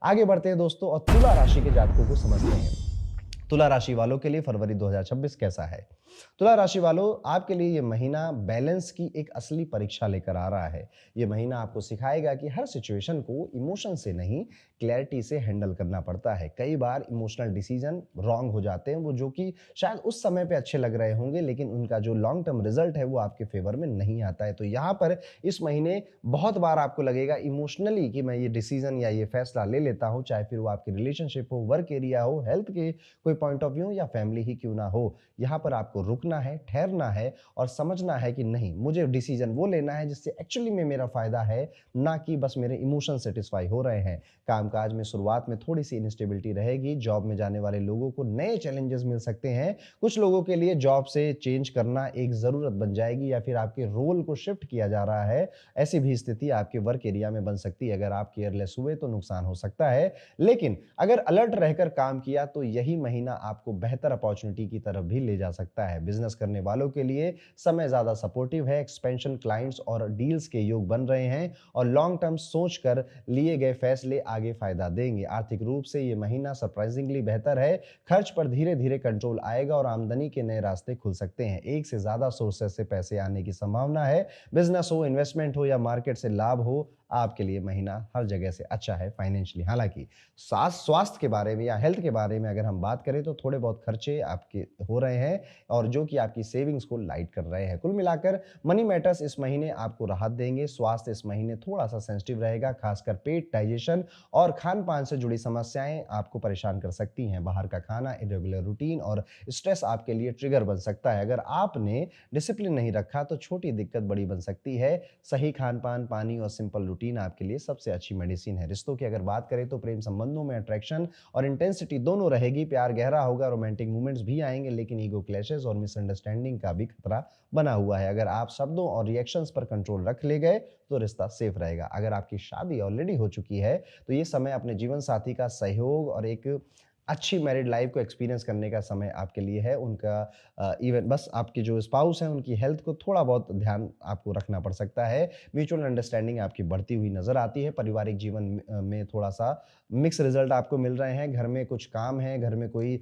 आगे बढ़ते हैं दोस्तों और तुला राशि के जातकों को समझते हैं। तुला राशि वालों के लिए फरवरी 2026 कैसा है? तुला राशि वालों, आपके लिए ये महीना बैलेंस की एक असली परीक्षा लेकर आ रहा है। ये महीना आपको सिखाएगा कि हर सिचुएशन को इमोशन से नहीं, क्लैरिटी से हैंडल करना पड़ता है। कई बार इमोशनल डिसीजन रॉन्ग हो जाते हैं, वो जो कि शायद उस समय पे अच्छे लग रहे होंगे, लेकिन उनका जो लॉन्ग टर्म रिजल्ट है वो आपके फेवर में नहीं आता है। तो यहाँ पर इस महीने बहुत बार आपको लगेगा इमोशनली कि मैं ये डिसीजन या ये फैसला ले लेता हूँ, चाहे फिर वो आपकी रिलेशनशिप हो, वर्क एरिया हो, हेल्थ के कोई पॉइंट ऑफ व्यू या फैमिली ही क्यों ना हो। यहाँ पर आपको रुकना है, ठहरना है और समझना है कि नहीं, मुझे डिसीजन वो लेना है जिससे एक्चुअली में मेरा फायदा है, ना कि बस मेरे इमोशन सेटिस्फाई हो रहे हैं। कामकाज में शुरुआत में थोड़ी सी इनस्टेबिलिटी रहेगी। जॉब में जाने वाले लोगों को नए चैलेंजेस मिल सकते हैं। कुछ लोगों के लिए जॉब से चेंज करना एक जरूरत बन जाएगी या फिर आपके रोल को शिफ्ट किया जा रहा है। ऐसी भी स्थिति आपके वर्क एरिया में बन सकती है। अगर आप केयरलेस हुए तो नुकसान हो सकता है, लेकिन अगर अलर्ट रहकर काम किया तो यही महीना आपको बेहतर अपॉर्चुनिटी की तरफ भी ले जा सकता है। बिजनेस करने वालों के लिए समय ज्यादा सपोर्टिव है। एक्सपेंशन, क्लाइंट्स और डील्स के योग बन रहे हैं और लॉन्ग टर्म सोचकर लिए गए फैसले आगे फायदा देंगे। आर्थिक रूप से ये महीना सरप्राइजिंगली बेहतर है। खर्च पर धीरे धीरे कंट्रोल आएगा और आमदनी के नए रास्ते खुल सकते हैं। एक से ज्यादा सोर्सेस से पैसे आने की संभावना है। बिजनेस हो, इन्वेस्टमेंट हो या मार्केट से लाभ हो, आपके लिए महीना हर जगह से अच्छा है फाइनेंशियली। हालांकि स्वास्थ्य के बारे में या हेल्थ के बारे में अगर हम बात करें तो थोड़े बहुत खर्चे आपके हो रहे हैं और जो कि आपकी सेविंग्स को लाइट कर रहे हैं। कुल मिलाकर मनी मैटर्स इस महीने आपको राहत देंगे। स्वास्थ्य इस महीने थोड़ा सा सेंसिटिव रहेगा, खासकर पेट, डाइजेशन और खान पान से जुड़ी समस्याएं आपको परेशान कर सकती हैं। बाहर का खाना, इरेगुलर रूटीन और स्ट्रेस आपके लिए ट्रिगर बन सकता है। अगर आपने डिसिप्लिन नहीं रखा तो छोटी दिक्कत बड़ी बन सकती है। सही खान पान, पानी और सिंपल रूटीन आपके लिए सबसे अच्छी मेडिसिन है। रिश्तों की अगर बात करें तो प्रेम संबंधों में अट्रैक्शन और इंटेंसिटी दोनों रहेगी। प्यार गहरा होगा, रोमांटिक मूवमेंट्स भी आएंगे, लेकिन ईगो क्लैशेस और मिसअंडरस्टैंडिंग का भी खतरा बना हुआ है। अगर आप शब्दों और रिएक्शंस पर कंट्रोल रख ले गए तो रिश्ता सेफ रहेगा। अगर आपकी शादी ऑलरेडी हो चुकी है तो ये समय अपने जीवन साथी का सहयोग और एक अच्छी मैरिड लाइफ को एक्सपीरियंस करने का समय आपके लिए है। उनका इवन बस आपके जो स्पाउस हैं उनकी हेल्थ को थोड़ा बहुत ध्यान आपको रखना पड़ सकता है। म्यूचुअल अंडरस्टैंडिंग आपकी बढ़ती हुई नजर आती है। पारिवारिक जीवन में थोड़ा सा मिक्स रिजल्ट आपको मिल रहे हैं। घर में कुछ काम है, घर में कोई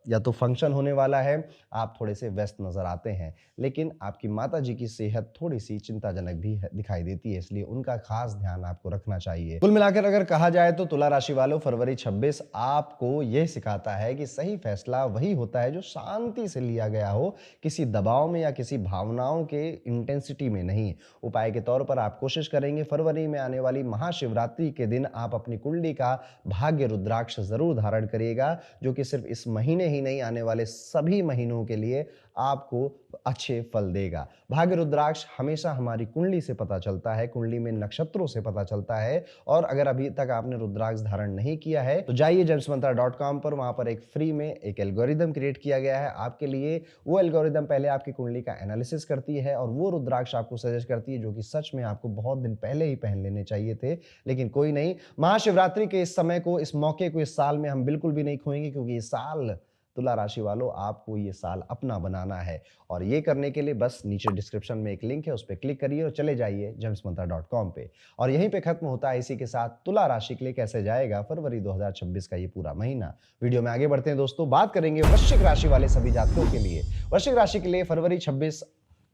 या तो फंक्शन होने वाला है, आप थोड़े से व्यस्त नजर आते हैं। लेकिन आपकी माता जी की सेहत थोड़ी सी चिंताजनक भी दिखाई देती है, इसलिए उनका खास ध्यान आपको रखना चाहिए। कुल मिलाकर अगर कहा जाए तो तुला राशि वालों, फरवरी 26 आपको यह सिखाता है कि सही फैसला वही होता है जो शांति से लिया गया हो, किसी दबाव में या किसी भावनाओं के इंटेंसिटी में नहीं। उपाय के तौर पर आप कोशिश करेंगे फरवरी में आने वाली महाशिवरात्रि के दिन आप अपनी कुंडली का भाग्य रुद्राक्ष जरूर धारण करिएगा, जो कि सिर्फ इस महीने ही नहीं, आने वाले सभी महीनों के लिए आपको अच्छे फल देगा। भाग्य रुद्राक्ष हमेशा हमारी कुंडली से पता चलता है, कुंडली में नक्षत्रों से पता चलता है। और अगर अभी तक आपने रुद्राक्ष धारण नहीं किया है तो जाइए gemsmantra.com पर, वहां पर एक फ्री में एक एल्गोरिदम क्रिएट किया गया है आपके लिए। वो एल्गोरिदम पहले आपकी कुंडली का एनालिसिस करती है और वो रुद्राक्ष आपको सजेस्ट करती है जो कि सच में आपको बहुत दिन पहले ही पहन लेने चाहिए थे, लेकिन कोई नहीं। महाशिवरात्रि के इस समय को, इस मौके को इस साल में हम बिल्कुल भी नहीं खोएंगे, क्योंकि ये साल, तुला राशि वालों, आपको ये साल अपना बनाना है। और ये करने के लिए बस नीचे डिस्क्रिप्शन में एक लिंक है, उस पर क्लिक करिए और चले जाइए gemsmantra.com पे। और यहीं पे खत्म होता है इसी के साथ तुला राशि के लिए कैसे जाएगा फरवरी 2026 का ये पूरा महीना। वीडियो में आगे बढ़ते हैं दोस्तों, बात करेंगे वृश्चिक राशि वाले सभी जातकों के लिए। वृश्चिक राशि के लिए फरवरी 26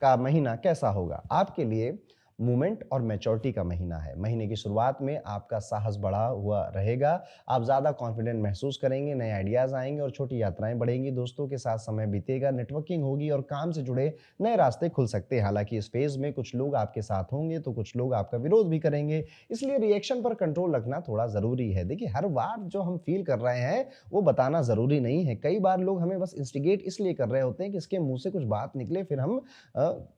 का महीना कैसा होगा? आपके लिए मूवमेंट और मैच्योरिटी का महीना है। महीने की शुरुआत में आपका साहस बढ़ा हुआ रहेगा, आप ज्यादा कॉन्फिडेंट महसूस करेंगे, नए आइडियाज आएंगे और छोटी यात्राएं बढ़ेंगी। दोस्तों के साथ समय बीतेगा, नेटवर्किंग होगी और काम से जुड़े नए रास्ते खुल सकते हैं। हालांकि इस फेज में कुछ लोग आपके साथ होंगे तो कुछ लोग आपका विरोध भी करेंगे, इसलिए रिएक्शन पर कंट्रोल रखना थोड़ा जरूरी है। देखिए, हर बार जो हम फील कर रहे हैं वो बताना जरूरी नहीं है। कई बार लोग हमें बस इंस्टिगेट इसलिए कर रहे होते हैं कि इसके मुंह से कुछ बात निकले, फिर हम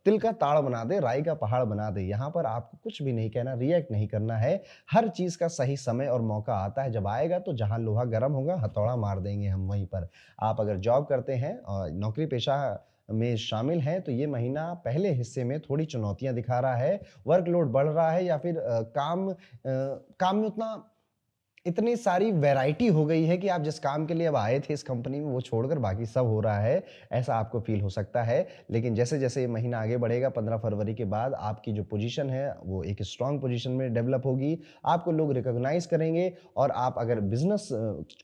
तिल का ताड़ बना दे, राई का पहाड़ बना दे। यहाँ पर आपको कुछ भी नहीं कहना, रिएक्ट नहीं करना है। हर चीज का सही समय और मौका आता है, जब आएगा तो जहां लोहा गर्म होगा हथौड़ा मार देंगे हम वहीं पर। आप अगर जॉब करते हैं और नौकरी पेशा में शामिल हैं तो ये महीना पहले हिस्से में थोड़ी चुनौतियां दिखा रहा है। वर्कलोड बढ़ रहा है या फिर काम में उतना इतनी सारी वैरायटी हो गई है कि आप जिस काम के लिए अब आए थे इस कंपनी में वो छोड़कर बाकी सब हो रहा है, ऐसा आपको फ़ील हो सकता है। लेकिन जैसे-जैसे ये महीना आगे बढ़ेगा 15 फरवरी के बाद आपकी जो पोज़ीशन है वो एक स्ट्रॉन्ग पोज़ीशन में डेवलप होगी। आपको लोग रिकॉग्नाइज़ करेंगे और आप अगर बिज़नेस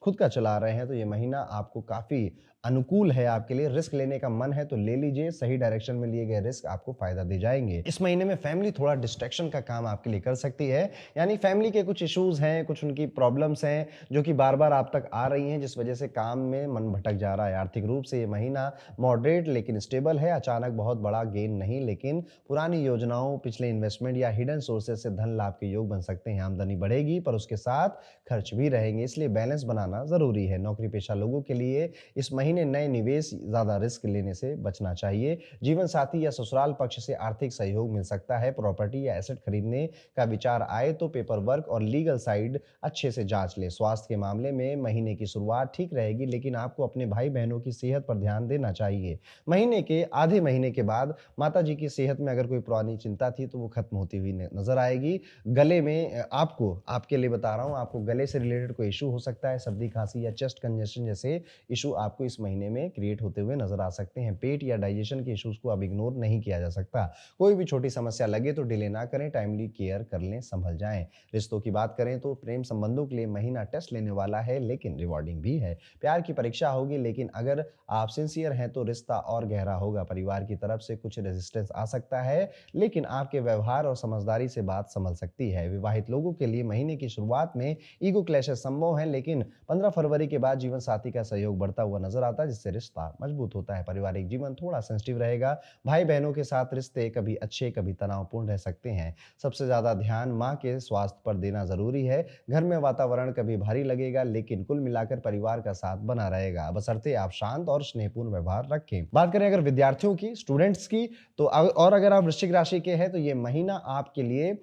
खुद का चला रहे हैं तो ये महीना आपको काफ़ी अनुकूल है आपके लिए। रिस्क लेने का मन है तो ले लीजिए, सही डायरेक्शन में लिए गए रिस्क आपको फ़ायदा दे जाएँगे। इस महीने में फैमिली थोड़ा डिस्ट्रैक्शन का काम आपके लिए कर सकती है, यानी फैमिली के कुछ इश्यूज़ हैं, कुछ उनकी प्रॉब्लम्स हैं, जो कि बार-बार आप तक आ रही हैं, जिस वजह से काम में मन भटक जा रहा है। आर्थिक रूप से ये महीना मॉडरेट लेकिन स्टेबल है, अचानक बहुत बड़ा गेन नहीं, लेकिन पुरानी योजनाओं, पिछले इन्वेस्टमेंट या हिडन सोर्सेज़ से धन लाभ के योग बन सकते हैं। आमदनी बढ़ेगी, पर उसके साथ खर्च भी रहेंगे, इसलिए बैलेंस बनाना ज़रूरी है। नौकरी-पेशा लोगों के लिए इस महीने नए निवेश, ज़्यादा रिस्क लेने से बचना चाहिए। जीवन साथी या ससुराल पक्ष से आर्थिक सहयोग मिल सकता है। प्रॉपर्टी या एसेट खरीदने का विचार आए तो पेपर वर्क और लीगल साइड अच्छे से जांच लें। स्वास्थ्य के मामले में महीने की शुरुआत ठीक रहेगी, लेकिन आपको अपने भाई बहनों की सेहत पर ध्यान देना चाहिए। महीने के आधे महीने के बाद माता जी की सेहत में अगर कोई पुरानी चिंता थी तो वो खत्म होती हुई नजर आएगी। गले में आपको, आपके लिए बता रहा हूँ, आपको गले से रिलेटेड कोई इशू हो सकता है, सर्दी खांसी या चेस्ट कंजेशन जैसे इशू आपको इस महीने में क्रिएट होते हुए नजर आ सकते हैं। पेट या डाइजेशन के इश्यूज को अब इग्नोर नहीं किया जा सकता। कोई भी छोटी समस्या लगे तो डिले ना करें, टाइमली केयर कर लें, संभल जाएं। रिश्तों की बात करें तो प्रेम संबंधों के लिए महीना टेस्ट लेने वाला है, लेकिन रिवॉर्डिंग भी है। प्यार की परीक्षा होगी, लेकिन अगर आप सिंसियर हैं तो रिश्ता और गहरा होगा। परिवार की तरफ से कुछ रेजिस्टेंस आ सकता है, लेकिन आपके व्यवहार और समझदारी से बात संभल सकती है। विवाहित लोगों के लिए महीने की शुरुआत में ईगो क्लैशेस संभव हैं, लेकिन 15 फरवरी के बाद जीवन साथी का सहयोग बढ़ता हुआ नजर आता है, जिससे रिश्ता मजबूत होता है। पारिवारिक जीवन थोड़ा सेंसिटिव रहेगा। भाई बहनों के साथ रिश्ते कभी अच्छे कभी तनावपूर्ण रह सकते हैं। सबसे ज्यादा ध्यान माँ के स्वास्थ्य पर देना जरूरी है। घर में वातावरण कभी भारी लगेगा, लेकिन कुल मिलाकर परिवार का साथ बना रहेगा, बशर्ते आप शांत और स्नेहपूर्ण व्यवहार रखें। बात करें अगर विद्यार्थियों की, स्टूडेंट्स की, तो और अगर आप वृश्चिक राशि के हैं तो ये महीना आपके लिए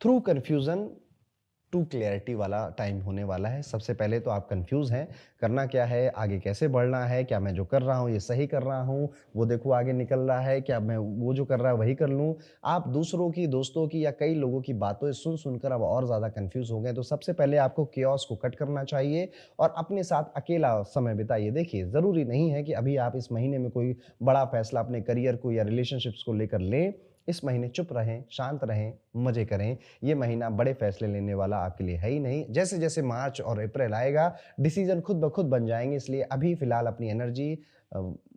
थ्रू कंफ्यूजन टू क्लैरिटी वाला टाइम होने वाला है। सबसे पहले तो आप कंफ्यूज हैं, करना क्या है, आगे कैसे बढ़ना है, क्या मैं जो कर रहा हूँ ये सही कर रहा हूँ, वो देखो आगे निकल रहा है, क्या मैं वो जो कर रहा है वही कर लूँ। आप दूसरों की, दोस्तों की या कई लोगों की बातों सुन सुनकर अब और ज़्यादा कंफ्यूज हो गए। तो सबसे पहले आपको कियोस्क को कट करना चाहिए और अपने साथ अकेला समय बिताइए। देखिए, ज़रूरी नहीं है कि अभी आप इस महीने में कोई बड़ा फैसला अपने करियर को या रिलेशनशिप्स को लेकर लें। इस महीने चुप रहें, शांत रहें, मज़े करें। ये महीना बड़े फैसले लेने वाला आपके लिए है ही नहीं। जैसे-जैसे मार्च और अप्रैल आएगा, डिसीज़न खुद ब खुद बन जाएँगे, इसलिए अभी फ़िलहाल अपनी एनर्जी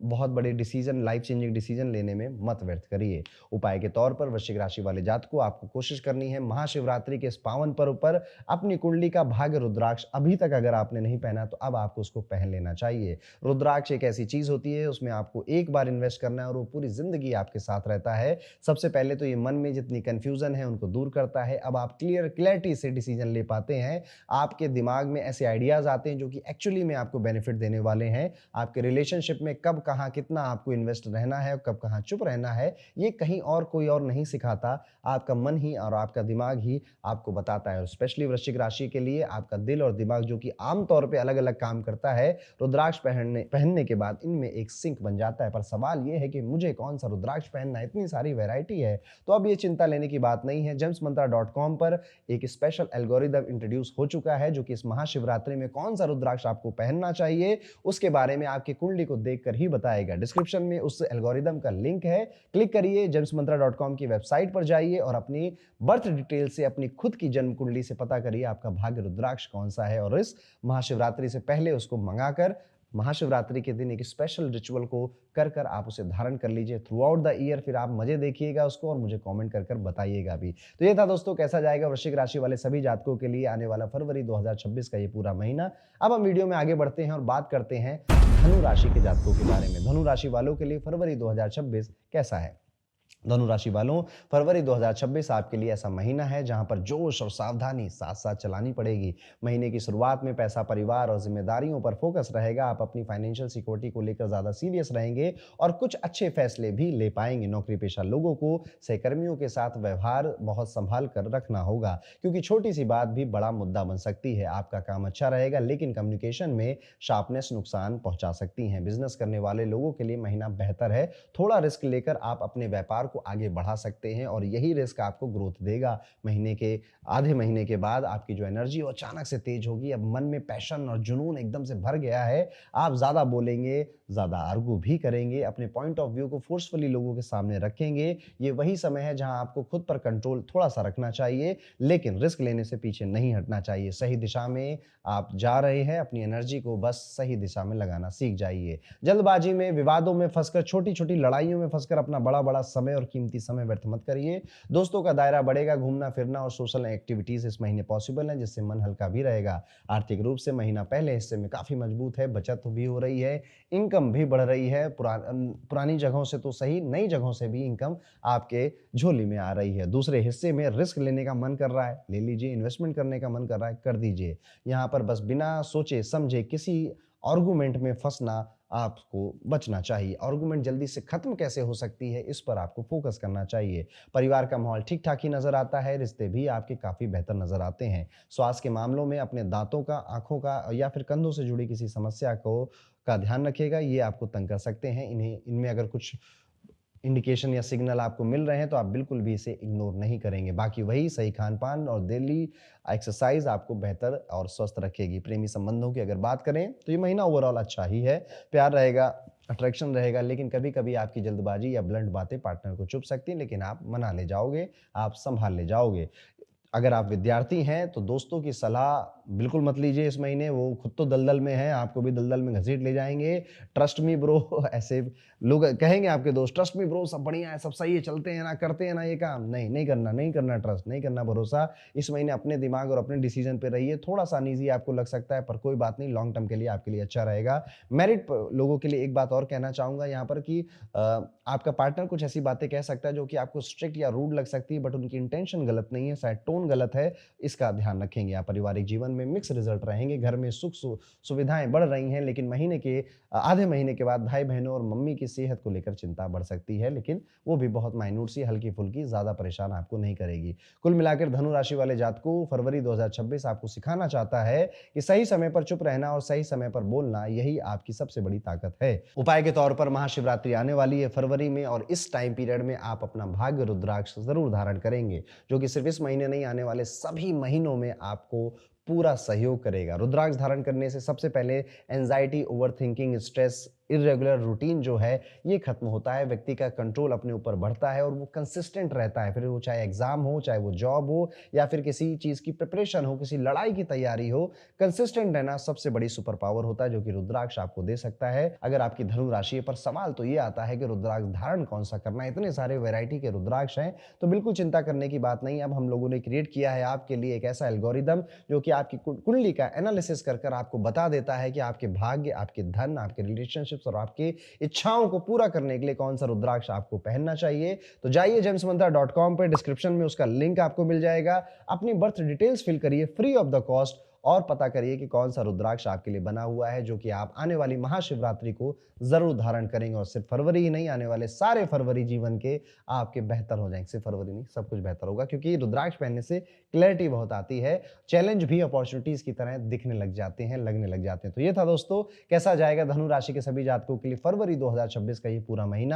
बहुत बड़े डिसीज़न, लाइफ़ चेंजिंग डिसीज़न लेने में मत व्यर्थ करिए। उपाय के तौर पर वृश्चिक राशि वाले जातकों, आपको कोशिश करनी है महाशिवरात्रि के इस पावन पर्व पर अपनी कुंडली का भाग्य रुद्राक्ष अभी तक अगर आपने नहीं पहना तो अब आपको उसको पहन लेना चाहिए। रुद्राक्ष एक ऐसी चीज़ होती है, उसमें आपको एक बार इन्वेस्ट करना है और वो पूरी ज़िंदगी आपके साथ रहता है। सबसे पहले तो ये मन में जितनी कन्फ्यूज़न है उनको दूर करता है। अब आप क्लैरिटी से डिसीज़न ले पाते हैं। आपके दिमाग में ऐसे आइडियाज़ आते हैं जो कि एक्चुअली में आपको बेनिफिट देने वाले हैं। आपके रिलेशनशिप में कब कहाँ कितना आपको इन्वेस्ट रहना है और कब कहाँ चुप रहना है, ये कहीं और कोई और नहीं सिखाता। आपका मन ही और आपका दिमाग ही आपको बताता है। और स्पेशली वृश्चिक राशि के लिए आपका दिल और दिमाग, जो कि आम तौर पे अलग-अलग काम करता है, रुद्राक्ष पहनने पहनने के बाद इनमें एक सिंक बन जाता है। पर सवाल ये है कि मुझे कौन-सा रुद्राक्ष पहनना है? इतनी सारी वैरायटी है। तो अब ये चिंता लेने की बात नहीं है। जेम्समंत्रा.com पर एक स्पेशल एल्गोरिदम इंट्रोड्यूस हो चुका है, जो कि इस महाशिवरात्रि में कौन-सा रुद्राक्ष आपको पहनना चाहिए, उसके बारे में आपकी कुंडली को देखकर ही बताएगा। डिस्क्रिप्शन में उस एल्गोरिदम का लिंक है, क्लिक करिए, जेम्समंत्रा.com की वेबसाइट पर जाइए और अपनी बर्थ डिटेल से अपनी खुद की जन्म कुंडली से पता करिए आपका भाग्य रुद्राक्ष कौन सा है और इस महाशिवरात्रि से पहले उसको मंगाकर महाशिवरात्रि के दिन एक स्पेशल रिचुअल को कर कर आप उसे धारण कर लीजिए थ्रू आउट द ईयर। फिर आप मजे देखिएगा उसको और मुझे कमेंट कर कर बताइएगा भी। तो ये था दोस्तों, कैसा जाएगा वृश्चिक राशि वाले सभी जातकों के लिए आने वाला फरवरी 2026 का ये पूरा महीना। अब हम वीडियो में आगे बढ़ते हैं और बात करते हैं धनु राशि के जातकों के बारे में। धनु राशि वालों के लिए फरवरी 2026 कैसा है? धनु राशि वालों, फरवरी 2026 आपके लिए ऐसा महीना है जहां पर जोश और सावधानी साथ साथ चलानी पड़ेगी। महीने की शुरुआत में पैसा, परिवार और जिम्मेदारियों पर फोकस रहेगा। आप अपनी फाइनेंशियल सिक्योरिटी को लेकर ज्यादा सीरियस रहेंगे और कुछ अच्छे फैसले भी ले पाएंगे। नौकरी पेशा लोगों को सहकर्मियों के साथ व्यवहार बहुत संभाल कर रखना होगा, क्योंकि छोटी सी बात भी बड़ा मुद्दा बन सकती है। आपका काम अच्छा रहेगा, लेकिन कम्युनिकेशन में शार्पनेस नुकसान पहुंचा सकती है। बिजनेस करने वाले लोगों के लिए महीना बेहतर है। थोड़ा रिस्क लेकर आप अपने व्यापार आपको आगे बढ़ा सकते हैं और यही रिस्क आपको ग्रोथ देगा। महीने के आधे महीने के बाद आपकी जो एनर्जी वो अचानक से तेज होगी। अब मन में पैशन और जुनून एकदम से भर गया है। आप ज़्यादा बोलेंगे, ज़्यादा आर्गू भी करेंगे, अपने पॉइंट ऑफ व्यू को फोर्सफुली लोगों के सामने रखेंगे। ये वही समय है जहां आपको खुद पर कंट्रोल थोड़ा-सा रखना चाहिए, लेकिन रिस्क लेने से पीछे नहीं हटना चाहिए। सही दिशा में आप जा रहे हैं, अपनी एनर्जी को बस सही दिशा में लगाना सीख जाइए। जल्दबाजी में, विवादों में फँसकर, छोटी-छोटी लड़ाइयों में फँसकर अपना बड़ा-बड़ा समय और कीमती समय व्यर्थ मत करिए। दोस्तों का दायरा बढ़ेगा, घूमना-फिरना और सोशल एक्टिविटीज़ इस महीने पॉसिबल है, जिससे मन हल्का भी रहेगा। आर्थिक रूप से महीना पहले हिस्से में काफ़ी मजबूत है, बचत भी हो रही है, इनकम भी बढ़ रही है। पुरानी जगहों से तो सही, नई जगहों से भी इनकम आपके झोली में आ रही है। दूसरे हिस्से में रिस्क लेने का मन कर रहा है, ले लीजिए। इन्वेस्टमेंट करने का मन कर रहा है, कर दीजिए। यहाँ पर बस बिना सोचे समझे किसी आर्गुमेंट में फंसना आपको बचना चाहिए। आर्गुमेंट जल्दी से खत्म कैसे हो सकती है, इस पर आपको फोकस करना चाहिए। परिवार का माहौल ठीक ठाक ही नजर आता है, रिश्ते भी आपके काफी बेहतर नजर आते हैं। स्वास्थ्य के मामलों में अपने दांतों का, आंखों का या फिर कंधों से जुड़ी किसी समस्या को का ध्यान रखिएगा। ये आपको तंग कर सकते हैं। इनमें अगर कुछ इंडिकेशन या सिग्नल आपको मिल रहे हैं तो आप बिल्कुल भी इसे इग्नोर नहीं करेंगे। बाकी वही सही खान-पान और डेली एक्सरसाइज आपको बेहतर और स्वस्थ रखेगी। प्रेमी संबंधों की अगर बात करें तो ये महीना ओवरऑल अच्छा ही है। प्यार रहेगा, अट्रैक्शन रहेगा, लेकिन कभी-कभी आपकी जल्दबाजी या ब्लंट बातें पार्टनर को चुभ सकती हैं, लेकिन आप मना ले जाओगे, आप सँभाल ले जाओगे। अगर आप विद्यार्थी हैं तो दोस्तों की सलाह बिल्कुल मत लीजिए इस महीने। वो खुद तो दलदल में हैं, आपको भी दलदल में घसीट ले जाएँगे। ट्रस्ट मी ब्रो ऐसे लोग कहेंगे आपके दोस्त, ट्रस्ट मी ब्रो सब बढ़िया है, सब सही है, चलते हैं ना, करते हैं ना ये काम। नहीं, नहीं करना ट्रस्ट, नहीं करना भरोसा। इस महीने अपने दिमाग और अपने डिसीजन पे रहिए। थोड़ा-सा अनईज़ी आपको लग सकता है पर कोई बात नहीं, लॉन्ग टर्म के लिए आपके लिए अच्छा रहेगा। मैरिड प लोगों के लिए एक बात और कहना चाहूँगा यहाँ पर कि आपका पार्टनर कुछ ऐसी बातें कह सकता है जो कि आपको स्ट्रिक्ट या रूड लग सकती है, बट उनकी इंटेंशन गलत नहीं है, शायद टोन गलत है, इसका ध्यान रखेंगे आप। पारिवारिक जीवन में मिक्स रिजल्ट रहेंगे, घर में सुविधाएं बढ़ रही हैं, लेकिन महीने के आधे महीने के बाद भाई बहनों और मम्मी की सेहत को लेकर चिंता बढ़ सकती है, लेकिन वो भी बहुत माइन्यूट सी, हल्की फुल्की, ज्यादा परेशान आपको नहीं करेगी। कुल मिलाकर धनु राशि वाले जातकों, फरवरी 2026 आपको सिखाना चाहता है कि सही समय पर चुप रहना और सही समय पर बोलना, यही आपकी सबसे बड़ी ताकत है। उपाय के तौर पर महाशिवरात्रि आने वाली है फरवरी में, और इस टाइम पीरियड में आप अपना भाग्य रुद्राक्ष जरूर धारण करेंगे, जो कि सिर्फ इस महीने नहीं, आने वाले सभी महीनों में आपको पूरा सहयोग करेगा। रुद्राक्ष धारण करने से सबसे पहले anxiety, overthinking, stress, irregular routine जो है ये खत्म होता है। व्यक्ति का कंट्रोल अपने ऊपर बढ़ता है और वो कंसिस्टेंट रहता है। फिर वो चाहे एग्जाम हो, चाहे वो जॉब हो, या फिर किसी चीज की प्रिपरेशन हो, किसी लड़ाई की तैयारी हो, कंसिस्टेंट रहना सबसे बड़ी सुपर पावर होता है, जो कि रुद्राक्ष आपको दे सकता है। अगर आपकी धनु राशि है, पर सवाल तो ये आता है कि रुद्राक्ष धारण कौन सा करना है। इतने सारे वैरायटी के रुद्राक्ष हैं, तो बिल्कुल चिंता करने की बात नहीं। अब हम लोगों ने क्रिएट किया है आपके लिए एक ऐसा एल्गोरिदम जो कि आपकी कुंडली का एनालिसिस कर आपको बता देता है कि आपके भाग्य, आपके धन, आपके रिलेशनशिप्स और आपकी इच्छाओं को पूरा करने के लिए कौन सा रुद्राक्ष आपको पहनना चाहिए। तो जाइए gemsmantra.com पे, डिस्क्रिप्शन में उसका लिंक आपको मिल जाएगा। अपनी बर्थ डिटेल्स फिल करिए फ्री ऑफ द कॉस्ट और पता करिए कि कौन सा रुद्राक्ष आपके लिए बना हुआ है, जो कि आप आने वाली महाशिवरात्रि को जरूर धारण करेंगे। और सिर्फ फरवरी ही नहीं, आने वाले सारे फरवरी जीवन के आपके बेहतर हो जाएंगे। सिर्फ फरवरी नहीं, सब कुछ बेहतर होगा, क्योंकि रुद्राक्ष पहनने से क्लैरिटी बहुत आती है। चैलेंज भी अपॉर्चुनिटीज की तरह दिखने लग जाते हैं, लगने लग जाते हैं। तो ये था दोस्तों, कैसा जाएगा धनु राशि के सभी जातकों के लिए फरवरी 2026 का ये पूरा महीना।